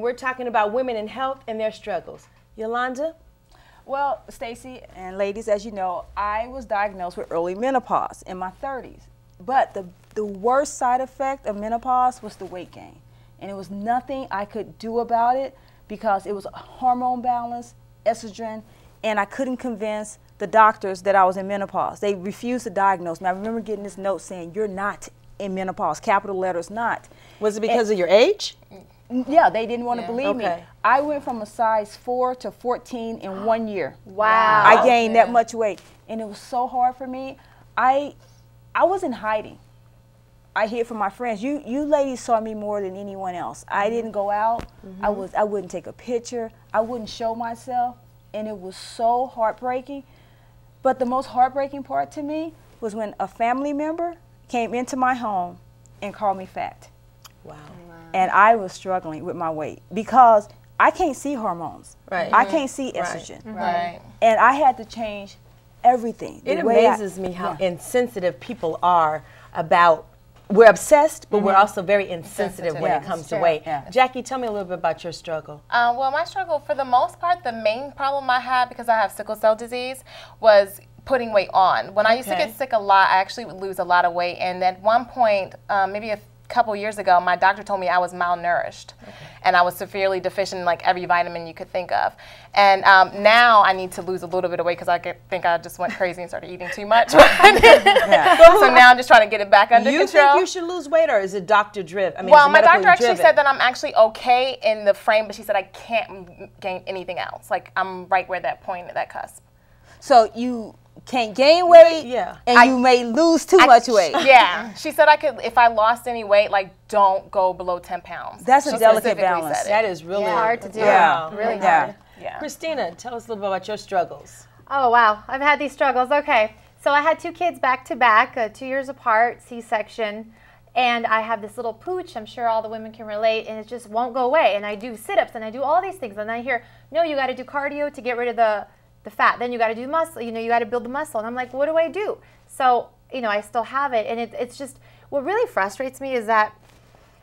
we're talking about women in health and their struggles. Yolanda? Well, Stacy and ladies, as you know, I was diagnosed with early menopause in my 30s. But the worst side effect of menopause was the weight gain. And it was nothing I could do about it because it was a hormone balance, estrogen, and I couldn't convince the doctors that I was in menopause. They refused to diagnose me. I remember getting this note saying, "You're not in menopause," capital letters, not. Was it because of your age? Yeah, they didn't want to believe me. I went from a size 4 to 14 in 1 year. Wow. I gained that much weight. And it was so hard for me. I was in hiding. I hear from my friends, you ladies saw me more than anyone else. I didn't go out. I wouldn't take a picture. I wouldn't show myself. And it was so heartbreaking. But the most heartbreaking part to me was when a family member came into my home and called me fat. Wow. And I was struggling with my weight because I can't see hormones. Right. I can't see estrogen. Right. And I had to change everything. It amazes me how insensitive people are about, we're obsessed, but we're also very insensitive when it comes to weight. Jackie, tell me a little bit about your struggle. Well, my struggle, for the most part, the main problem I had, because I have sickle cell disease, was putting weight on. When I used to get sick a lot, I actually would lose a lot of weight. And at one point, maybe a couple years ago, my doctor told me I was malnourished. And I was severely deficient in like every vitamin you could think of. And now I need to lose a little bit of weight because I think I just went crazy and started eating too much. So now I'm just trying to get it back under control. You think you should lose weight, or is it doctor driven? I mean, well, my doctor actually said that I'm actually okay in the frame, but she said I can't gain anything else. Like, I'm right where that point, that cusp. So you can't gain weight, and you may lose too much weight. Yeah. She said I could, if I lost any weight, like, don't go below 10 pounds. That's a delicate balance. That is really hard to do. Really hard. Christina, tell us a little bit about your struggles. Oh, wow. I've had these struggles. Okay. So I had 2 kids back to back, 2 years apart, C-section. And I have this little pooch, I'm sure all the women can relate, and it just won't go away. And I do sit-ups, and I do all these things. And I hear, no, you got to do cardio to get rid of the fat. Then you got to do muscle. You know, you got to build the muscle. And I'm like, what do I do? So, you know, I still have it. And it's just, what really frustrates me is that,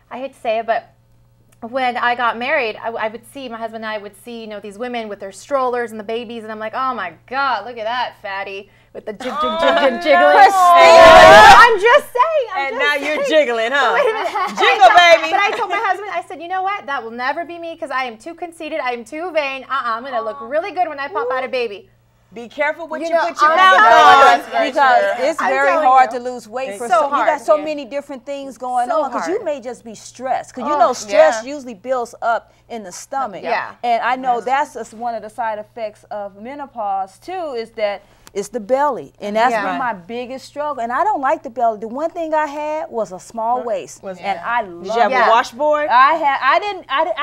I hate to say it, but when I got married, I would see, my husband and I would see, you know, these women with their strollers and the babies, and I'm like, oh my God, look at that fatty with the jiggling. I'm just saying. And now you're jiggling, huh? Wait a minute. Jiggle, baby. But I told my husband, I said, you know what? That will never be me because I am too conceited. I am too vain. I'm going to look really good when I pop out a baby. Be careful what you know, put your I'm mouth on. Because it's very hard to lose weight. So you got so many different things going on because you may just be stressed. Because you know stress usually builds up in the stomach. And I know that's just one of the side effects of menopause too, is that it's the belly. And that's been my biggest struggle. And I don't like the belly. The one thing I had was a small waist. And I loved it. Did you have a washboard? I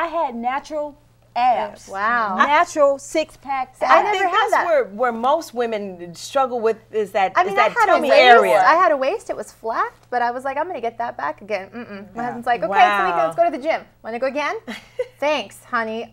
had natural abs. Wow. Natural six-pack. I never had that. Where most women struggle with is that, I mean, that I had tummy a waist. area. I had a waist. It was flat, but I was like, I'm going to get that back again. My husband's like, okay, Tamika, let's go to the gym. Want to go again? Thanks, honey.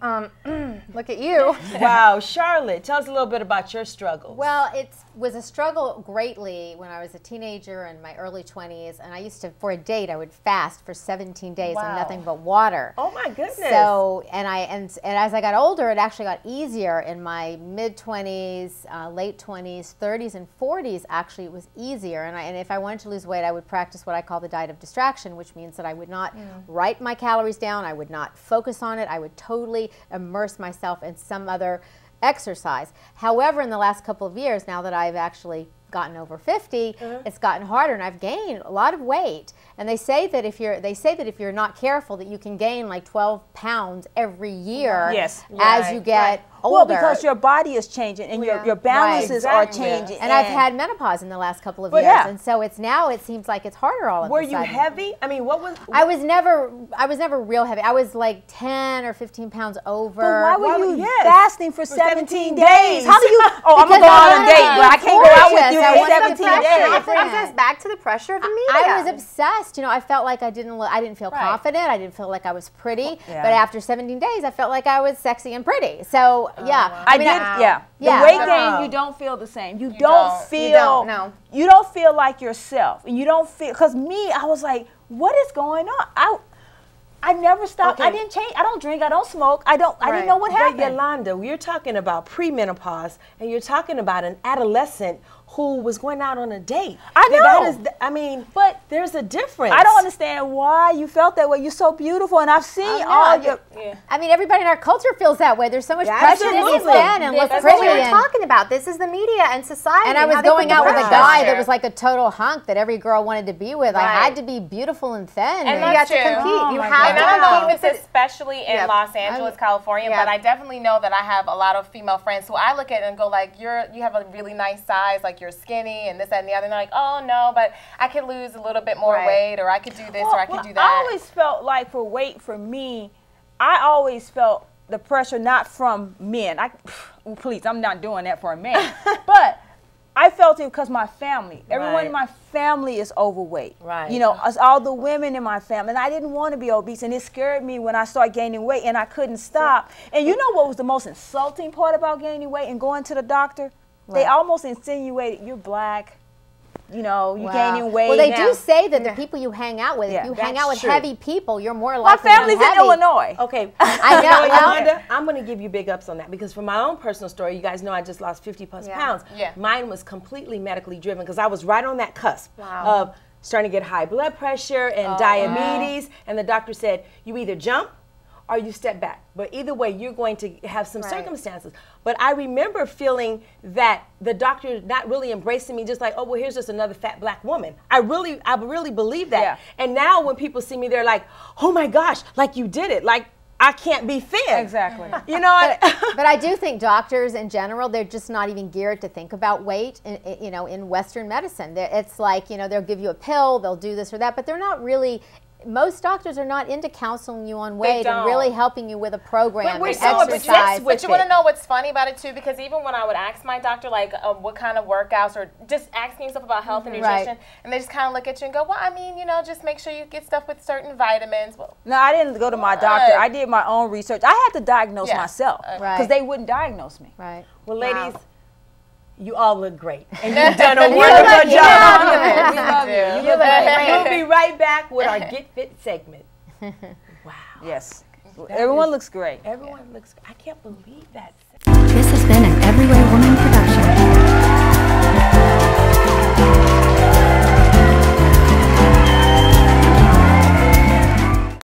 Look at you. Wow. Charlotte, tell us a little bit about your struggles. Well, it was a struggle greatly when I was a teenager in my early 20s, and I used to, for a date, I would fast for 17 days on nothing but water. Oh my goodness. So, and as I got older, it actually got easier. In my mid-20s, late 20s, 30s, and 40s, actually, it was easier. And if I wanted to lose weight, I would practice what I call the diet of distraction, which means that I would not write my calories down, I would not focus on it, I would totally immerse myself in some other exercise. However, in the last couple of years, now that I've actually gotten over 50, it's gotten harder, and I've gained a lot of weight. And they say that if you're not careful, that you can gain like 12 pounds every year as you get older. Well, because your body is changing and your balances are changing. And I've had menopause in the last couple of years, and so it seems like it's harder all of a sudden. Were you heavy? I mean, what was? I was never real heavy. I was like 10 or 15 pounds over. But why were you fasting for 17 days? How do you? Oh, I'm gonna go out on a date, but I can't go out with you for 17 days. It brings us back to the pressure of the media. I was obsessed. You know, I felt like I didn't feel confident. I didn't feel like I was pretty. But after 17 days, I felt like I was sexy and pretty. So I did. The weight gain, you don't feel the same. You don't feel like yourself, and you don't feel. Because me, I was like, what is going on? I never stopped. Okay. I didn't change. I don't drink. I don't smoke. I didn't know what happened. But Yolanda, we're talking about premenopause, and you're talking about an adolescent who was going out on a date. I know. I mean, but there's a difference. I don't understand why you felt that way. You're so beautiful, and I've seen all your. I mean, everybody in our culture feels that way. There's so much Yeah, pressure to be absolutely. thin and look That's pretty. what we were and- talking about. This is the media and society. And I was how they going put the out with a pressure. guy that was like a total hunk that every girl wanted to be with. I Right. had to be beautiful and thin. And You have that's to true. compete. You my have And to I don't know compete if with it's especially in Yep. Los Angeles, California, Yep. but I definitely know that I have a lot of female friends who I look at and go like, you have a really nice size, like you're skinny and this, that, and the other. And they're like, oh no, but I could lose a little bit more Right. weight, or I could do this, or I could do I that. always felt like for weight for me, I always felt the pressure not from men. Please, I'm not doing that for a man. But I felt it because my family, everyone in my family is overweight. Right. You know, all the women in my family, and I didn't want to be obese, and it scared me when I started gaining weight, and I couldn't stop. And you know what was the most insulting part about gaining weight and going to the doctor? They almost insinuated you're black. You know, you gaining weight. Well, they now. do say that the people you hang out with, Yeah, if you hang out with that's true. heavy people, you're more My likely to family's be in heavy. Illinois. Okay. I know. Yolanda, I'm going to give you big ups on that because for my own personal story, you guys know I just lost 50 plus pounds. Yeah. Mine was completely medically driven because I was right on that cusp Wow. of starting to get high blood pressure and diabetes. And the doctor said, you either jump or you step back. But either way, you're going to have some circumstances. But I remember feeling that the doctor not really embracing me, just like, oh, well, here's just another fat black woman. I really believe that. Yeah. And now when people see me, they're like, oh my gosh, like you did it. Like, I can't be thin. Exactly. You know, But I do think doctors in general, they're just not even geared to think about weight, in Western medicine. It's like, they'll give you a pill, they'll do this or that, but they're not really, most doctors are not into counseling you on weight and really helping you with a program But we're and so exercise. obsessed with But you want to know what's funny about it too? Because even when I would ask my doctor, like, what kind of workouts, or just asking stuff about health and nutrition, Right. and they just kind of look at you and go, well, I mean, just make sure you get stuff with certain vitamins. Well, No, I didn't go to my doctor. I did my own research. I had to diagnose Yeah. myself Right. because they wouldn't diagnose me. Right. well, ladies, you all look great. And you've done a wonderful job. We love you. We'll be right back with our Get Fit segment. Wow. Yes. Everyone looks great. Everyone looks, I can't believe that. This has been an Everywhere